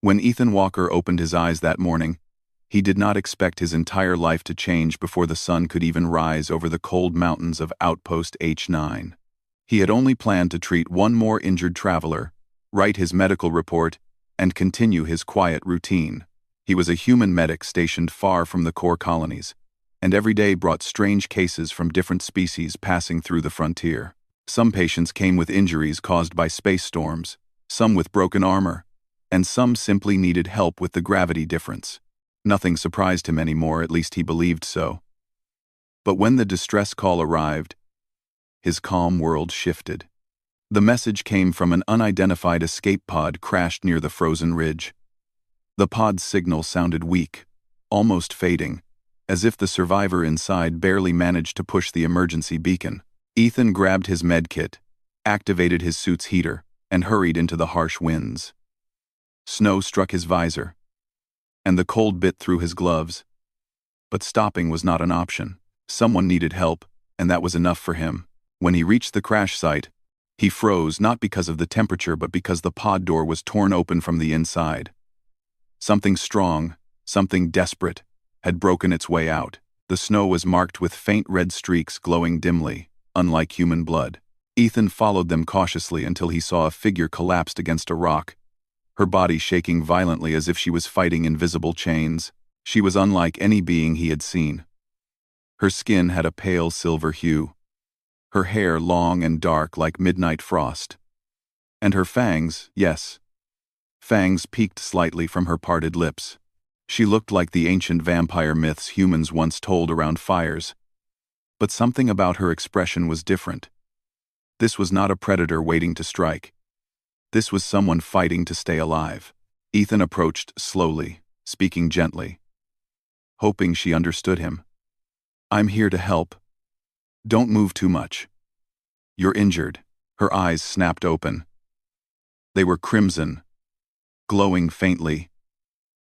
When Ethan Walker opened his eyes that morning, he did not expect his entire life to change before the sun could even rise over the cold mountains of Outpost H9. He had only planned to treat one more injured traveler, write his medical report, and continue his quiet routine. He was a human medic stationed far from the core colonies, and every day brought strange cases from different species passing through the frontier. Some patients came with injuries caused by space storms, some with broken armor, and some simply needed help with the gravity difference. Nothing surprised him anymore, at least he believed so. But when the distress call arrived, his calm world shifted. The message came from an unidentified escape pod crashed near the frozen ridge. The pod's signal sounded weak, almost fading, as if the survivor inside barely managed to push the emergency beacon. Ethan grabbed his medkit, activated his suit's heater, and hurried into the harsh winds. Snow struck his visor, and the cold bit through his gloves. But stopping was not an option. Someone needed help, and that was enough for him. When he reached the crash site, he froze not because of the temperature but because the pod door was torn open from the inside. Something strong, something desperate, had broken its way out. The snow was marked with faint red streaks glowing dimly, unlike human blood. Ethan followed them cautiously until he saw a figure collapsed against a rock, her body shaking violently as if she was fighting invisible chains. She was unlike any being he had seen. Her skin had a pale silver hue, her hair long and dark like midnight frost. And her fangs, yes, fangs peeked slightly from her parted lips. She looked like the ancient vampire myths humans once told around fires. But something about her expression was different. This was not a predator waiting to strike. This was someone fighting to stay alive. Ethan approached slowly, speaking gently, hoping she understood him. "I'm here to help. Don't move too much. You're injured." Her eyes snapped open. They were crimson, glowing faintly,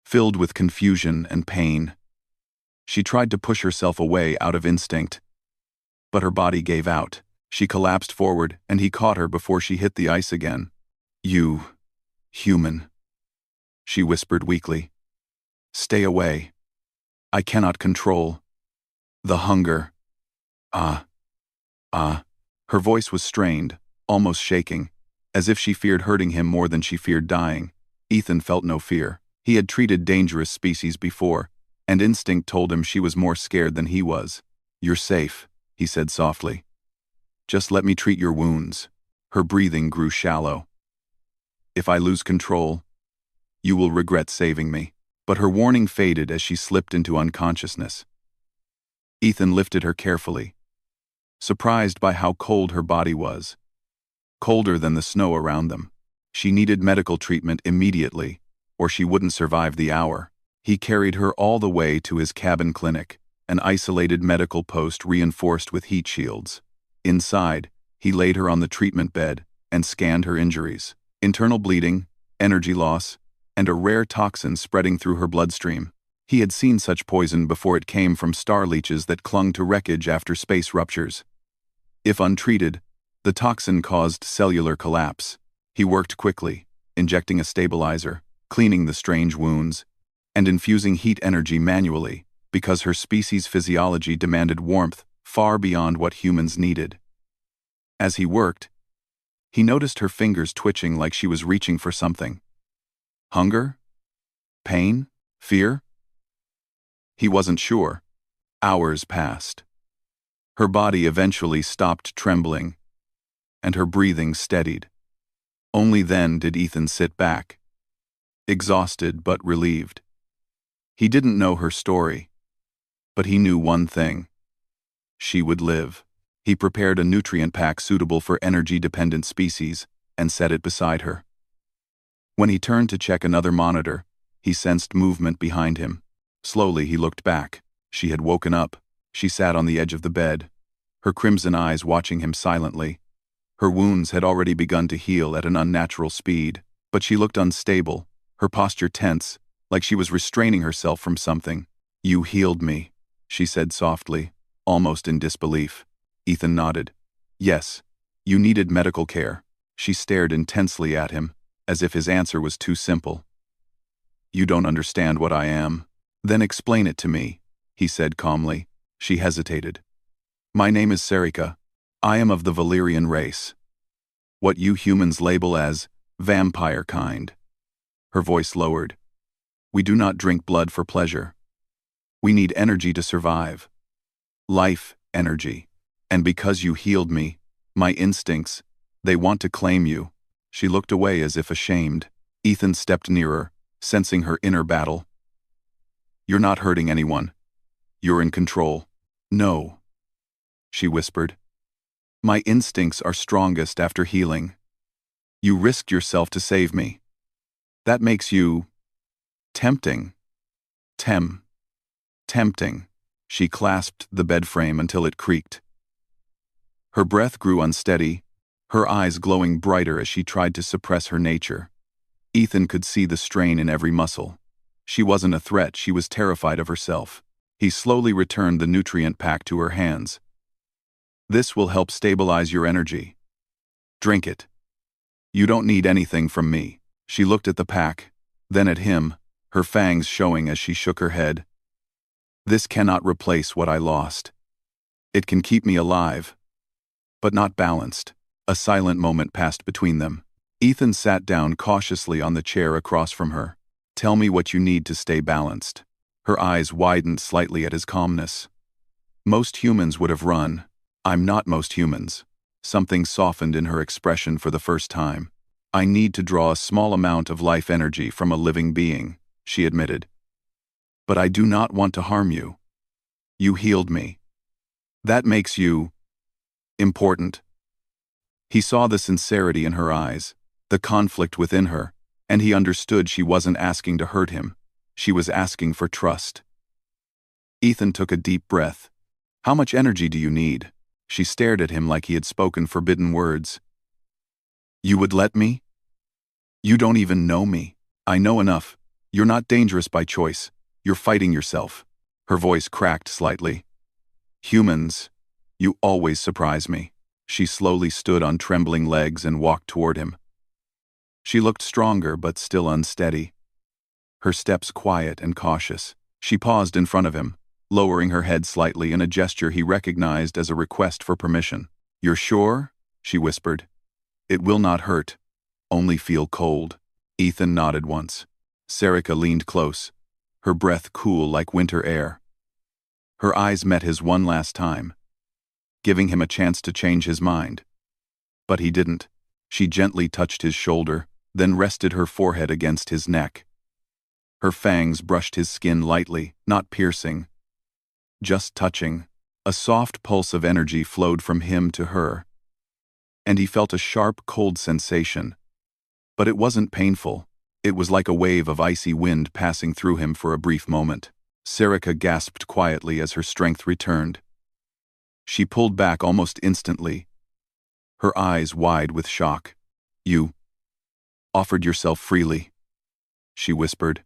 filled with confusion and pain. She tried to push herself away out of instinct, but her body gave out. She collapsed forward, and he caught her before she hit the ice again. "You, human," she whispered weakly. "Stay away. I cannot control the hunger." Ah. Her voice was strained, almost shaking, as if she feared hurting him more than she feared dying. Ethan felt no fear. He had treated dangerous species before, and instinct told him she was more scared than he was. "You're safe," he said softly. "Just let me treat your wounds." Her breathing grew shallow. "If I lose control, you will regret saving me." But her warning faded as she slipped into unconsciousness. Ethan lifted her carefully, surprised by how cold her body was. Colder than the snow around them. She needed medical treatment immediately, or she wouldn't survive the hour. He carried her all the way to his cabin clinic, an isolated medical post reinforced with heat shields. Inside, he laid her on the treatment bed and scanned her injuries. Internal bleeding, energy loss, and a rare toxin spreading through her bloodstream. He had seen such poison before it came from star leeches that clung to wreckage after space ruptures. If untreated, the toxin caused cellular collapse. He worked quickly, injecting a stabilizer, cleaning the strange wounds, and infusing heat energy manually, because her species' physiology demanded warmth far beyond what humans needed. As he worked, he noticed her fingers twitching like she was reaching for something. Hunger? Pain? Fear? He wasn't sure. Hours passed. Her body eventually stopped trembling, and her breathing steadied. Only then did Ethan sit back, exhausted but relieved. He didn't know her story, but he knew one thing. She would live. He prepared a nutrient pack suitable for energy-dependent species and set it beside her. When he turned to check another monitor, he sensed movement behind him. Slowly he looked back. She had woken up. She sat on the edge of the bed, her crimson eyes watching him silently. Her wounds had already begun to heal at an unnatural speed, but she looked unstable, her posture tense, like she was restraining herself from something. "You healed me," she said softly, almost in disbelief. Ethan nodded. "Yes, you needed medical care." She stared intensely at him, as if his answer was too simple. You don't understand what I am. Then explain it to me, he said calmly. She hesitated. My name is Sarika. I am of the Valyrian race. What you humans label as vampire kind. Her voice lowered. We do not drink blood for pleasure. We need energy to survive. Life energy. And because you healed me, my instincts, they want to claim you. She looked away as if ashamed. Ethan stepped nearer, sensing her inner battle. You're not hurting anyone. You're in control. No, she whispered. My instincts are strongest after healing. You risked yourself to save me. That makes you tempting. Tempting. She clasped the bed frame until it creaked. Her breath grew unsteady, her eyes glowing brighter as she tried to suppress her nature. Ethan could see the strain in every muscle. She wasn't a threat, she was terrified of herself. He slowly returned the nutrient pack to her hands. This will help stabilize your energy. Drink it. You don't need anything from me. She looked at the pack, then at him, her fangs showing as she shook her head. This cannot replace what I lost. It can keep me alive, but not balanced. A silent moment passed between them. Ethan sat down cautiously on the chair across from her. Tell me what you need to stay balanced. Her eyes widened slightly at his calmness. Most humans would have run. I'm not most humans. Something softened in her expression for the first time. I need to draw a small amount of life energy from a living being, she admitted. But I do not want to harm you. You healed me. That makes you important. He saw the sincerity in her eyes, the conflict within her, and he understood she wasn't asking to hurt him. She was asking for trust. Ethan took a deep breath. How much energy do you need? She stared at him like he had spoken forbidden words. You would let me? You don't even know me. I know enough. You're not dangerous by choice. You're fighting yourself. Her voice cracked slightly. Humans, you always surprise me. She slowly stood on trembling legs and walked toward him. She looked stronger but still unsteady. Her steps quiet and cautious. She paused in front of him, lowering her head slightly in a gesture he recognized as a request for permission. You're sure? She whispered. It will not hurt. Only feel cold. Ethan nodded once. Sarika leaned close, her breath cool like winter air. Her eyes met his one last time, giving him a chance to change his mind. But he didn't. She gently touched his shoulder, then rested her forehead against his neck. Her fangs brushed his skin lightly, not piercing, just touching. A soft pulse of energy flowed from him to her, and he felt a sharp, cold sensation. But it wasn't painful. It was like a wave of icy wind passing through him for a brief moment. Sarika gasped quietly as her strength returned. She pulled back almost instantly, her eyes wide with shock. You offered yourself freely, she whispered.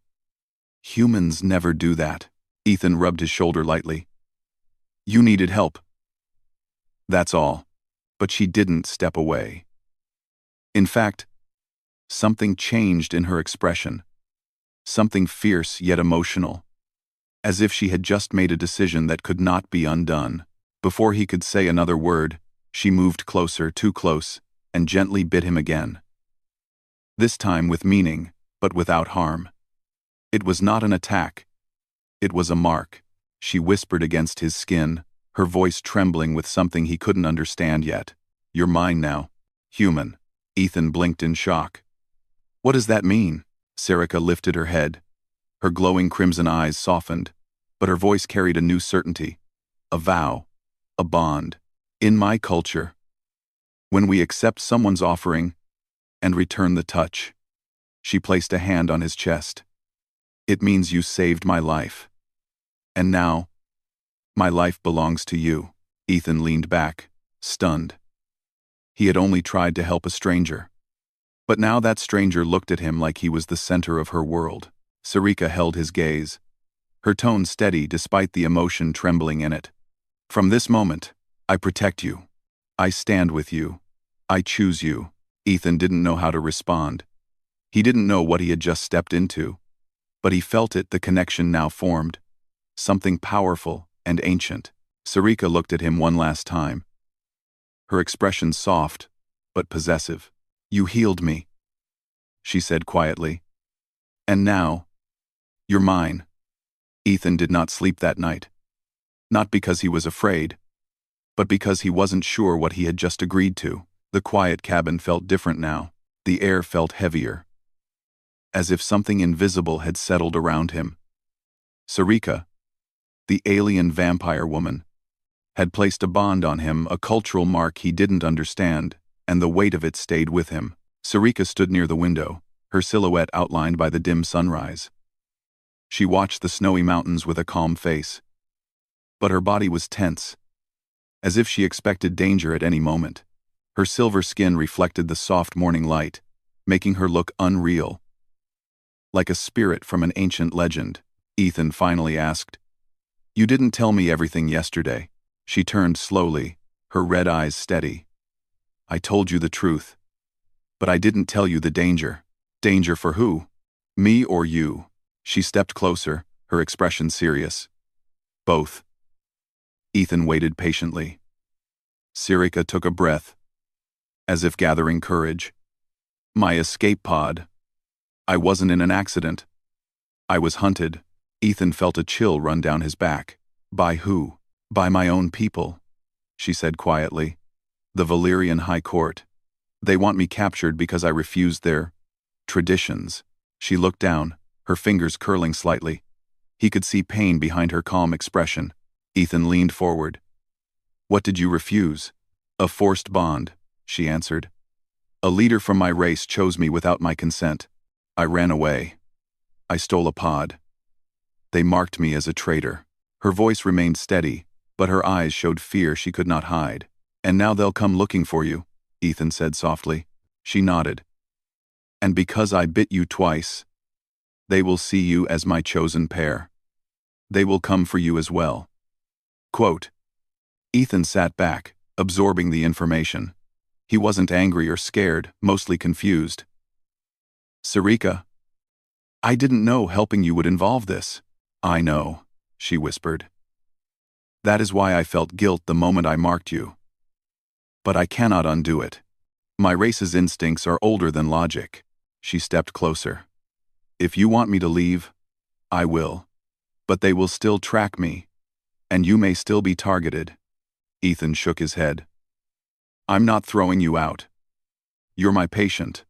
Humans never do that. Ethan rubbed his shoulder lightly. You needed help. That's all. But she didn't step away. In fact, something changed in her expression. Something fierce yet emotional. As if she had just made a decision that could not be undone. Before he could say another word, she moved closer, too close, and gently bit him again. This time with meaning, but without harm. It was not an attack. It was a mark. She whispered against his skin, her voice trembling with something he couldn't understand yet. You're mine now. Human. Ethan blinked in shock. What does that mean? Sarika lifted her head. Her glowing crimson eyes softened, but her voice carried a new certainty. A vow. A bond. In my culture, when we accept someone's offering and return the touch, she placed a hand on his chest. It means you saved my life. And now, my life belongs to you. Ethan leaned back, stunned. He had only tried to help a stranger. But now that stranger looked at him like he was the center of her world. Sarika held his gaze, her tone steady despite the emotion trembling in it. From this moment, I protect you. I stand with you. I choose you. Ethan didn't know how to respond. He didn't know what he had just stepped into. But he felt it, the connection now formed. Something powerful and ancient. Sarika looked at him one last time. Her expression soft, but possessive. "You healed me," she said quietly. "And now, you're mine." Ethan did not sleep that night. Not because he was afraid, but because he wasn't sure what he had just agreed to. The quiet cabin felt different now. The air felt heavier, as if something invisible had settled around him. Sarika, the alien vampire woman, had placed a bond on him, a cultural mark he didn't understand, and the weight of it stayed with him. Sarika stood near the window, her silhouette outlined by the dim sunrise. She watched the snowy mountains with a calm face. But her body was tense, as if she expected danger at any moment. Her silver skin reflected the soft morning light, making her look unreal. Like a spirit from an ancient legend, Ethan finally asked, "You didn't tell me everything yesterday." She turned slowly, her red eyes steady. "I told you the truth. But I didn't tell you the danger." "Danger for who? Me or you?" She stepped closer, her expression serious. "Both." Ethan waited patiently. Sarika took a breath, as if gathering courage. "My escape pod. I wasn't in an accident. I was hunted." Ethan felt a chill run down his back. "By who?" "By my own people," she said quietly. "The Valyrian High Court. They want me captured because I refused their traditions." She looked down, her fingers curling slightly. He could see pain behind her calm expression. Ethan leaned forward. "What did you refuse?" "A forced bond," she answered. "A leader from my race chose me without my consent. I ran away. I stole a pod. They marked me as a traitor." Her voice remained steady, but her eyes showed fear she could not hide. "And now they'll come looking for you," Ethan said softly. She nodded. "And because I bit you twice, they will see you as my chosen pair. They will come for you as well." Quote. Ethan sat back, absorbing the information. He wasn't angry or scared, mostly confused. "Sarika, I didn't know helping you would involve this." "I know," she whispered. "That is why I felt guilt the moment I marked you. But I cannot undo it. My race's instincts are older than logic." She stepped closer. "If you want me to leave, I will. But they will still track me, and you may still be targeted." Ethan shook his head. "I'm not throwing you out. You're my patient.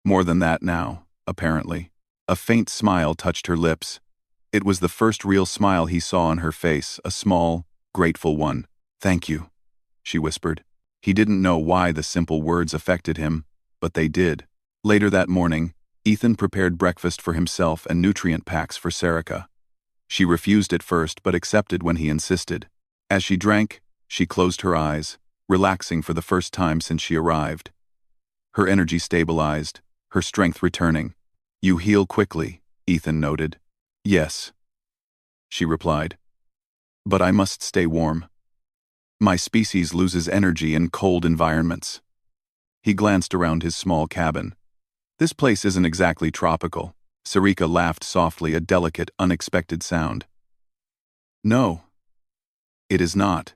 More than that now, apparently." A faint smile touched her lips. It was the first real smile he saw on her face, a small, grateful one. "Thank you," she whispered. He didn't know why the simple words affected him, but they did. Later that morning, Ethan prepared breakfast for himself and nutrient packs for Sarika. She refused at first but accepted when he insisted. As she drank, she closed her eyes, relaxing for the first time since she arrived. Her energy stabilized, her strength returning. "You heal quickly," Ethan noted. "Yes," she replied. "But I must stay warm. My species loses energy in cold environments." He glanced around his small cabin. "This place isn't exactly tropical." Sarika laughed softly, a delicate, unexpected sound. "No, it is not.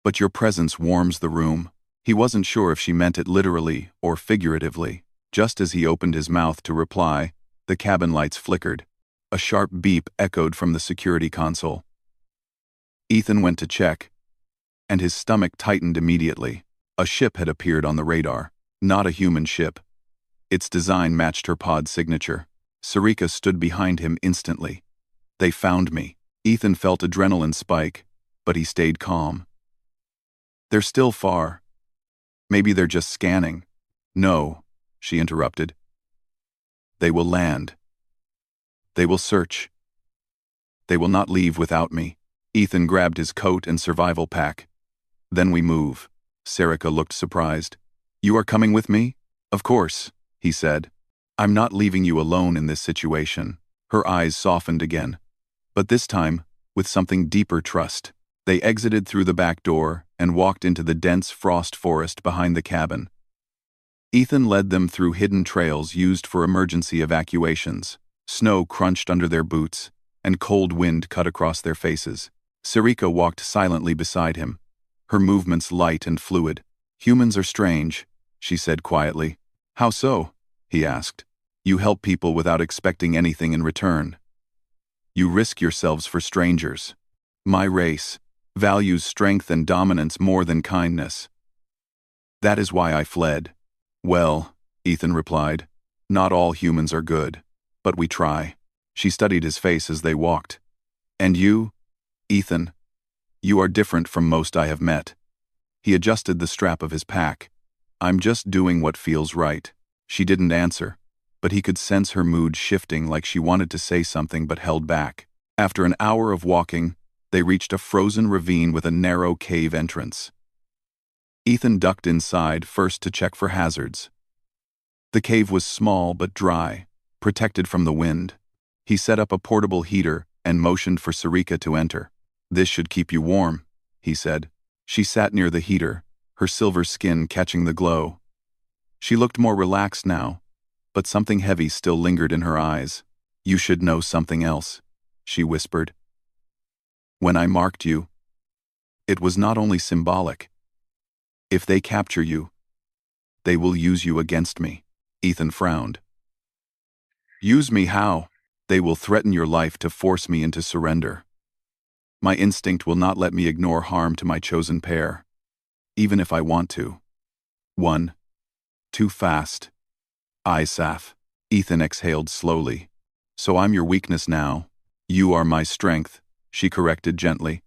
But your presence warms the room." He wasn't sure if she meant it literally or figuratively. Just as he opened his mouth to reply, the cabin lights flickered. A sharp beep echoed from the security console. Ethan went to check, and his stomach tightened immediately. A ship had appeared on the radar, not a human ship. Its design matched her pod signature. Sarika stood behind him instantly. "They found me." Ethan felt adrenaline spike, but he stayed calm. "They're still far. Maybe they're just scanning." "No," she interrupted. "They will land. They will search. They will not leave without me." Ethan grabbed his coat and survival pack. "Then we move." Sarika looked surprised. "You are coming with me?" "Of course," he said. "I'm not leaving you alone in this situation." Her eyes softened again, but this time with something deeper trust. They exited through the back door and walked into the dense frost forest behind the cabin. Ethan led them through hidden trails used for emergency evacuations. Snow crunched under their boots, and cold wind cut across their faces. Sarika walked silently beside him, her movements light and fluid. "Humans are strange," she said quietly. "How so?" he asked. "You help people without expecting anything in return. You risk yourselves for strangers. My race values strength and dominance more than kindness. That is why I fled." "Well," Ethan replied, "not all humans are good, but we try." She studied his face as they walked. "And you, Ethan, you are different from most I have met." He adjusted the strap of his pack. "I'm just doing what feels right." She didn't answer, but he could sense her mood shifting, like she wanted to say something but held back. After an hour of walking, they reached a frozen ravine with a narrow cave entrance. Ethan ducked inside first to check for hazards. The cave was small but dry, protected from the wind. He set up a portable heater and motioned for Sarika to enter. "This should keep you warm," he said. She sat near the heater, her silver skin catching the glow. She looked more relaxed now, but something heavy still lingered in her eyes. "You should know something else," she whispered. "When I marked you, it was not only symbolic. If they capture you, they will use you against me." Ethan frowned. "Use me how?" "They will threaten your life to force me into surrender. My instinct will not let me ignore harm to my chosen pair, even if I want to." "One. Too fast." "Isaf." Ethan exhaled slowly. "So I'm your weakness now." "You are my strength," she corrected gently.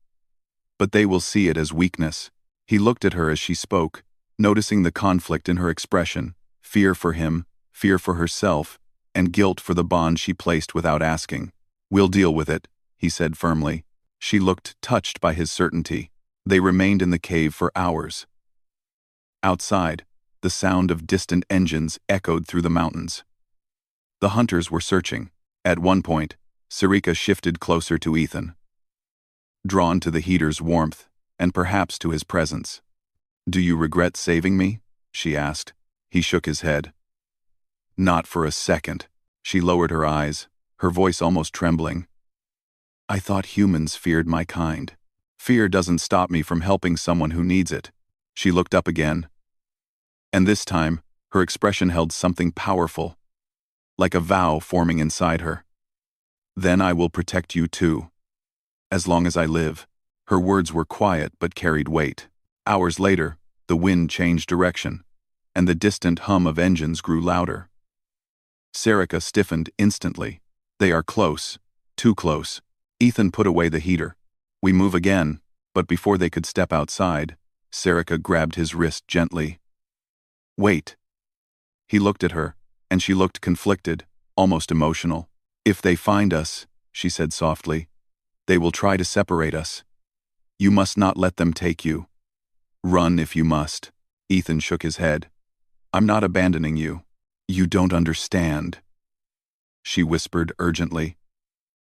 "But they will see it as weakness." He looked at her as she spoke, noticing the conflict in her expression: fear for him, fear for herself, and guilt for the bond she placed without asking. "We'll deal with it," he said firmly. She looked touched by his certainty. They remained in the cave for hours. Outside, the sound of distant engines echoed through the mountains. The hunters were searching. At one point, Sarika shifted closer to Ethan, drawn to the heater's warmth, and perhaps to his presence. "Do you regret saving me?" she asked. He shook his head. "Not for a second." She lowered her eyes, her voice almost trembling. "I thought humans feared my kind. Fear doesn't stop me from helping someone who needs it." She looked up again, and this time, her expression held something powerful, like a vow forming inside her. "Then I will protect you too, as long as I live." Her words were quiet but carried weight. Hours later, the wind changed direction, and the distant hum of engines grew louder. Sarika stiffened instantly. "They are close, too close." Ethan put away the heater. "We move again," but before they could step outside, Sarika grabbed his wrist gently. "Wait." He looked at her, and she looked conflicted, almost emotional. "If they find us," she said softly, "they will try to separate us. You must not let them take you. Run if you must." Ethan shook his head. "I'm not abandoning you." "You don't understand," she whispered urgently.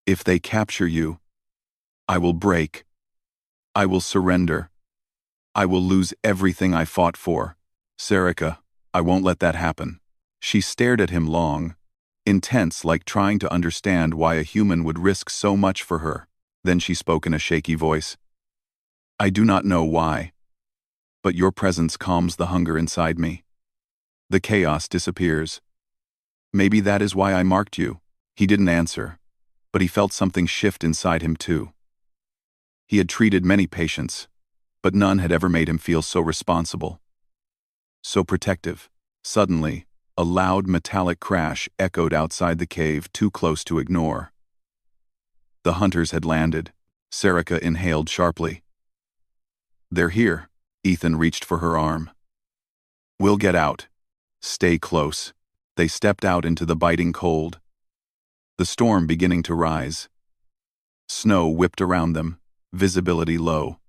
"If they capture you, I will break. I will surrender. I will lose everything I fought for. Sarika, I won't let that happen." She stared at him long, intense, like trying to understand why a human would risk so much for her. Then she spoke in a shaky voice. "I do not know why, but your presence calms the hunger inside me. The chaos disappears. Maybe that is why I marked you." He didn't answer, but he felt something shift inside him too. He had treated many patients, but none had ever made him feel so responsible, so protective. Suddenly, a loud metallic crash echoed outside the cave, too close to ignore. The hunters had landed. Sarika inhaled sharply. "They're here." Ethan reached for her arm. "We'll get out. Stay close." They stepped out into the biting cold, the storm beginning to rise. Snow whipped around them, visibility low.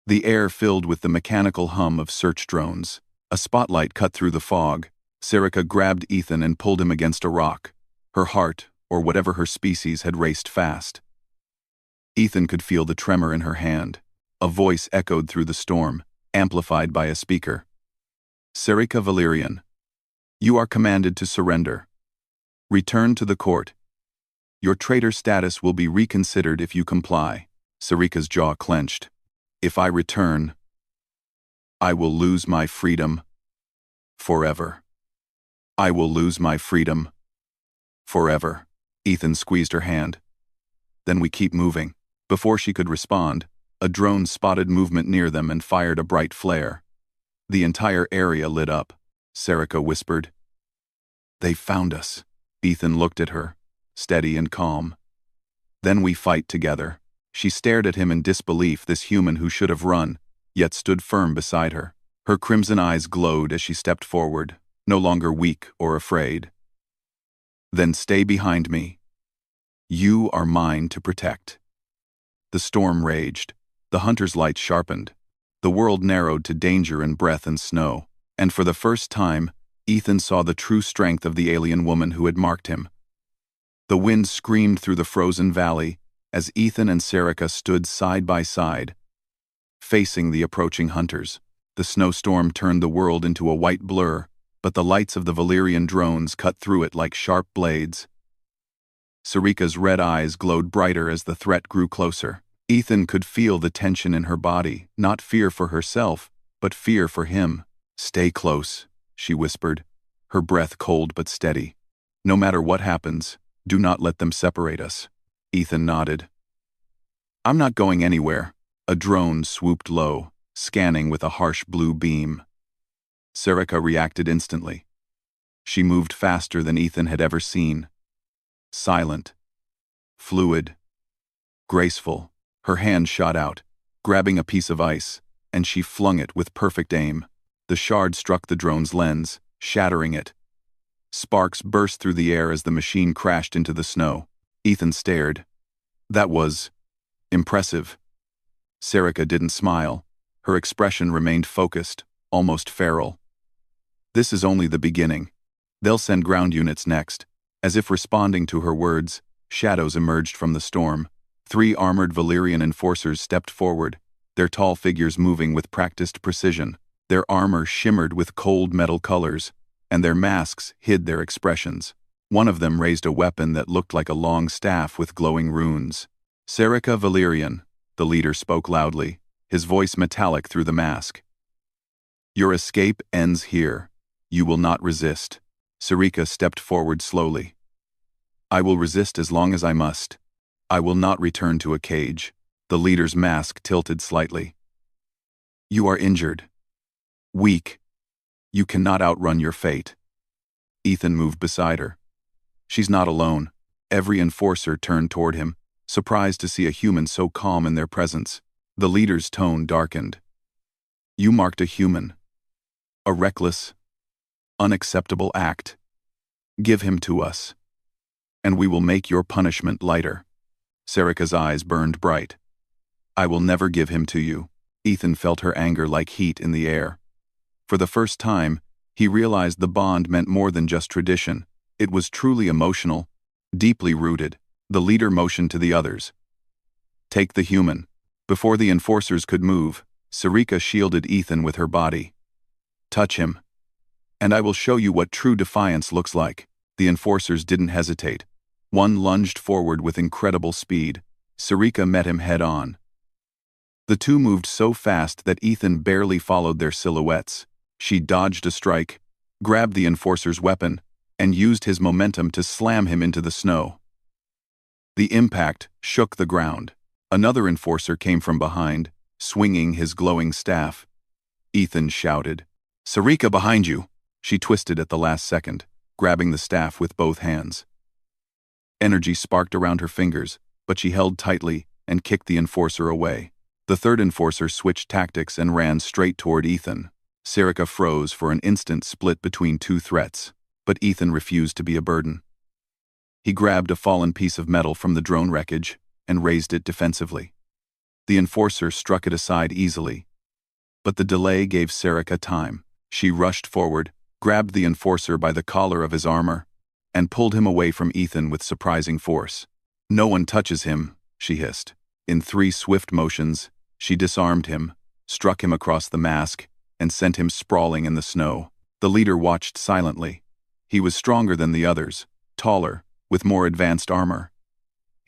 The air filled with the mechanical hum of search drones. A spotlight cut through the fog. Sarika grabbed Ethan and pulled him against a rock. Her heart, or whatever her species, had raced fast. Ethan could feel the tremor in her hand. A voice echoed through the storm, amplified by a speaker. "Sarika Valerian, you are commanded to surrender. Return to the court, Your traitor status will be reconsidered if you comply. Sarika's jaw clenched. If I return, I will lose my freedom forever. I will lose my freedom forever. Ethan squeezed her hand. Then we keep moving. Before she could respond, a drone spotted movement near them and fired a bright flare. The entire area lit up. Sarika whispered. They found us. Ethan looked at her, steady and calm. Then we fight together. She stared at him in disbelief, this human who should have run, yet stood firm beside her. Her crimson eyes glowed as she stepped forward, no longer weak or afraid. Then stay behind me. You are mine to protect. The storm raged. The hunter's light sharpened. The world narrowed to danger and breath and snow. And for the first time, Ethan saw the true strength of the alien woman who had marked him. The wind screamed through the frozen valley as Ethan and Sarika stood side by side, facing the approaching hunters. The snowstorm turned the world into a white blur, but the lights of the Valyrian drones cut through it like sharp blades. Sarika's red eyes glowed brighter as the threat grew closer. Ethan could feel the tension in her body, not fear for herself, but fear for him. Stay close, she whispered, her breath cold but steady. No matter what happens, do not let them separate us. Ethan nodded. I'm not going anywhere. A drone swooped low, scanning with a harsh blue beam. Sarika reacted instantly. She moved faster than Ethan had ever seen. Silent, fluid, graceful. Her hand shot out, grabbing a piece of ice, and she flung it with perfect aim. The shard struck the drone's lens, shattering it. Sparks burst through the air as the machine crashed into the snow. Ethan stared. That was impressive. Sarika didn't smile. Her expression remained focused, almost feral. This is only the beginning. They'll send ground units next. As if responding to her words, shadows emerged from the storm. 3 armored Valyrian enforcers stepped forward, their tall figures moving with practiced precision. Their armor shimmered with cold metal colors, and their masks hid their expressions. One of them raised a weapon that looked like a long staff with glowing runes. Sarika Valyrian, the leader spoke loudly, his voice metallic through the mask. Your escape ends here. You will not resist. Sarika stepped forward slowly. I will resist as long as I must. I will not return to a cage. The leader's mask tilted slightly. You are injured. Weak. You cannot outrun your fate. Ethan moved beside her. She's not alone. Every enforcer turned toward him, surprised to see a human so calm in their presence. The leader's tone darkened. You marked a human. A reckless, unacceptable act. Give him to us, and we will make your punishment lighter. Sarika's eyes burned bright. I will never give him to you. Ethan felt her anger like heat in the air. For the first time, he realized the bond meant more than just tradition. It was truly emotional, deeply rooted. The leader motioned to the others. Take the human. Before the enforcers could move, Sarika shielded Ethan with her body. Touch him, and I will show you what true defiance looks like. The enforcers didn't hesitate. One lunged forward with incredible speed. Sarika met him head-on. The two moved so fast that Ethan barely followed their silhouettes. She dodged a strike, grabbed the enforcer's weapon, and used his momentum to slam him into the snow. The impact shook the ground. Another enforcer came from behind, swinging his glowing staff. Ethan shouted, Sarika, behind you! She twisted at the last second, grabbing the staff with both hands. Energy sparked around her fingers, but she held tightly and kicked the enforcer away. The third enforcer switched tactics and ran straight toward Ethan. Sarika froze for an instant, split between two threats, but Ethan refused to be a burden. He grabbed a fallen piece of metal from the drone wreckage and raised it defensively. The enforcer struck it aside easily, but the delay gave Sarika time. She rushed forward, grabbed the enforcer by the collar of his armor, and pulled him away from Ethan with surprising force. No one touches him, she hissed. In 3 swift motions, she disarmed him, struck him across the mask, and sent him sprawling in the snow. The leader watched silently. He was stronger than the others, taller, with more advanced armor.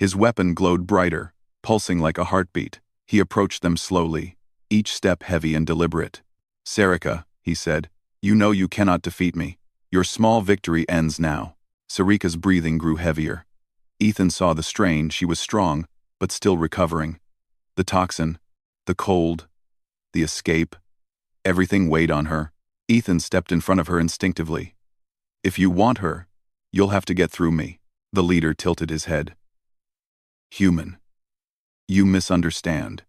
His weapon glowed brighter, pulsing like a heartbeat. He approached them slowly, each step heavy and deliberate. "Sarika," he said, "you know you cannot defeat me. Your small victory ends now." Sarika's breathing grew heavier. Ethan saw the strain. She was strong, but still recovering. The toxin, the cold, the escape, everything weighed on her. Ethan stepped in front of her instinctively. "If you want her, you'll have to get through me." The leader tilted his head. "Human. You misunderstand.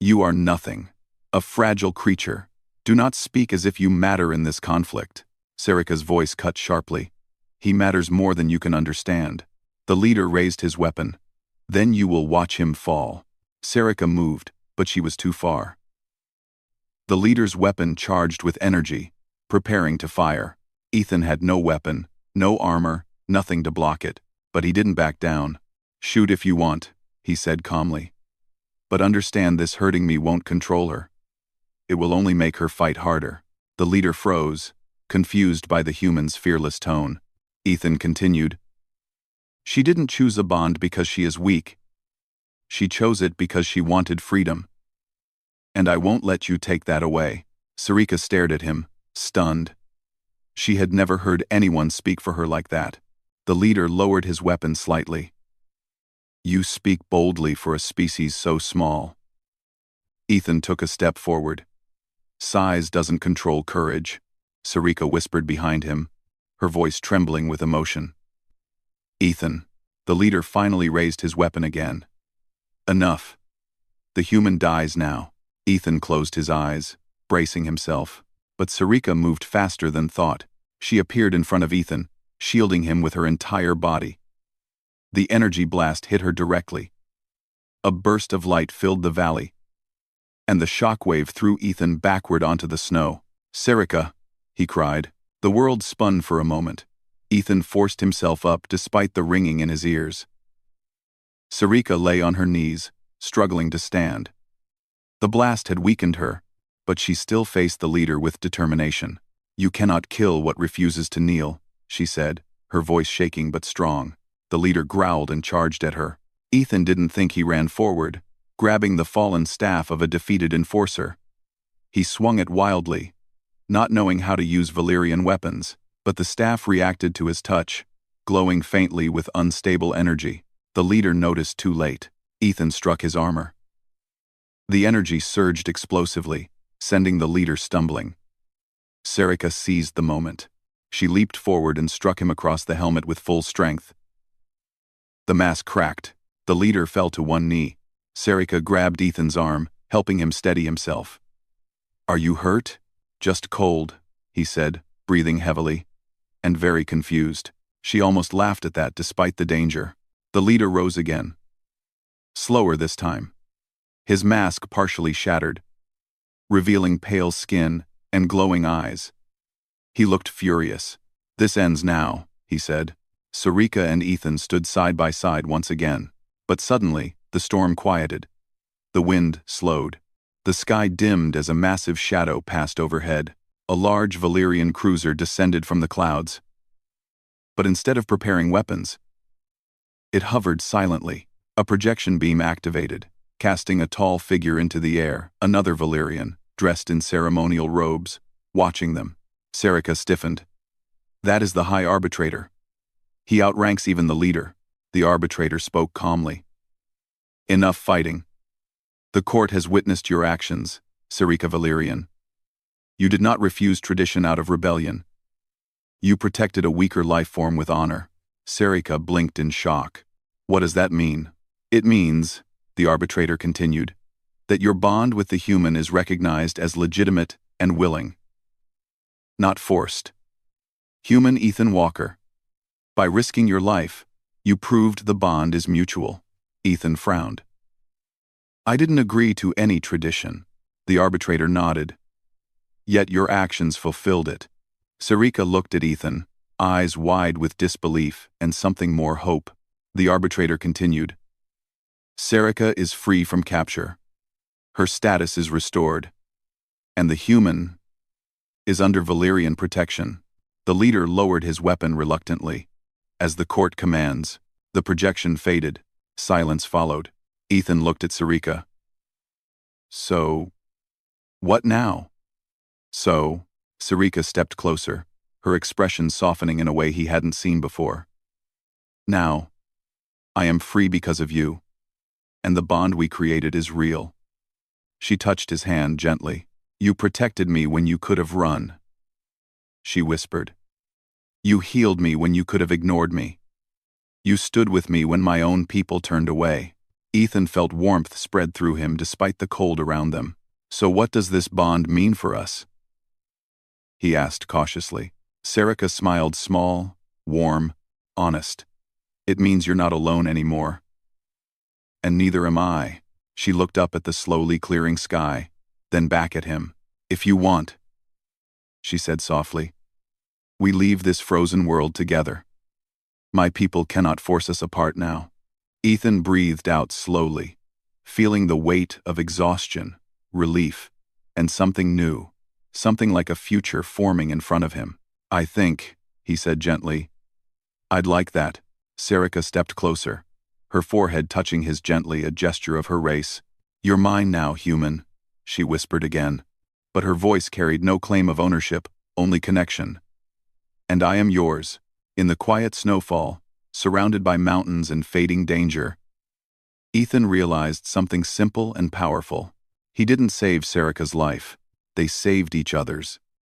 You are nothing. A fragile creature. Do not speak as if you matter in this conflict." Sarika's voice cut sharply. "He matters more than you can understand." The leader raised his weapon. "Then you will watch him fall." Sarika moved, but she was too far. The leader's weapon charged with energy, preparing to fire. Ethan had no weapon, no armor, nothing to block it, but he didn't back down. "Shoot if you want," he said calmly. "But understand this hurting me won't control her. It will only make her fight harder." The leader froze, confused by the human's fearless tone. Ethan continued, "She didn't choose a bond because she is weak. She chose it because she wanted freedom. And I won't let you take that away." Sarika stared at him, stunned. She had never heard anyone speak for her like that. The leader lowered his weapon slightly. "You speak boldly for a species so small." Ethan took a step forward. "Size doesn't control courage," Sarika whispered behind him, her voice trembling with emotion. "Ethan." The leader finally raised his weapon again. "Enough. The human dies now." Ethan closed his eyes, bracing himself. But Sarika moved faster than thought. She appeared in front of Ethan, shielding him with her entire body. The energy blast hit her directly. A burst of light filled the valley, and the shockwave threw Ethan backward onto the snow. "Sarika," he cried. The world spun for a moment. Ethan forced himself up despite the ringing in his ears. Sarika lay on her knees, struggling to stand. The blast had weakened her, but she still faced the leader with determination. "You cannot kill what refuses to kneel," she said, her voice shaking but strong. The leader growled and charged at her. Ethan didn't think. He ran forward, grabbing the fallen staff of a defeated enforcer. He swung it wildly, not knowing how to use Valyrian weapons, but the staff reacted to his touch, glowing faintly with unstable energy. The leader noticed too late. Ethan struck his armor. The energy surged explosively, sending the leader stumbling. Sarika seized the moment. She leaped forward and struck him across the helmet with full strength. The mask cracked. The leader fell to one knee. Sarika grabbed Ethan's arm, helping him steady himself. "Are you hurt?" "Just cold," he said, breathing heavily, and very confused. She almost laughed at that despite the danger. The leader rose again. Slower this time. His mask partially shattered, revealing pale skin and glowing eyes. He looked furious. "This ends now," he said. Sarika and Ethan stood side by side once again. But suddenly, the storm quieted. The wind slowed. The sky dimmed as a massive shadow passed overhead. A large Valyrian cruiser descended from the clouds. But instead of preparing weapons, it hovered silently. A projection beam activated, casting a tall figure into the air, another Valyrian, dressed in ceremonial robes, watching them. Sarika stiffened. "That is the High Arbitrator. He outranks even the leader." The arbitrator spoke calmly. "Enough fighting. The court has witnessed your actions, Sarika Valyrian. You did not refuse tradition out of rebellion. You protected a weaker life form with honor." Sarika blinked in shock. "What does that mean?" "It means," the arbitrator continued, "that your bond with the human is recognized as legitimate and willing, not forced. Human Ethan Walker, by risking your life, you proved the bond is mutual." Ethan frowned. "I didn't agree to any tradition." The arbitrator nodded. "Yet your actions fulfilled it." Sarika looked at Ethan, eyes wide with disbelief and something more hope. The arbitrator continued. "Sarika is free from capture. Her status is restored. And the human is under Valyrian protection." The leader lowered his weapon reluctantly. "As the court commands." The projection faded. Silence followed. Ethan looked at Sarika. So, what now? Sarika stepped closer, her expression softening in a way he hadn't seen before. Now, I am free because of you, and the bond we created is real. She touched his hand gently. You protected me when you could have run. She whispered. You healed me when you could have ignored me. You stood with me when my own people turned away. Ethan felt warmth spread through him despite the cold around them. So what does this bond mean for us? He asked cautiously. Sarika smiled, small, warm, honest. It means you're not alone anymore. And neither am I. She looked up at the slowly clearing sky, then back at him. If you want, she said softly, we leave this frozen world together. My people cannot force us apart now. Ethan breathed out slowly, feeling the weight of exhaustion, relief, and something new, something like a future forming in front of him. I think, he said gently, I'd like that. Sarika stepped closer, her forehead touching his gently, a gesture of her race. You're mine now, human, she whispered again, but her voice carried no claim of ownership, only connection. And I am yours, in the quiet snowfall, surrounded by mountains and fading danger. Ethan realized something simple and powerful. He didn't save Sarika's life. They saved each other's.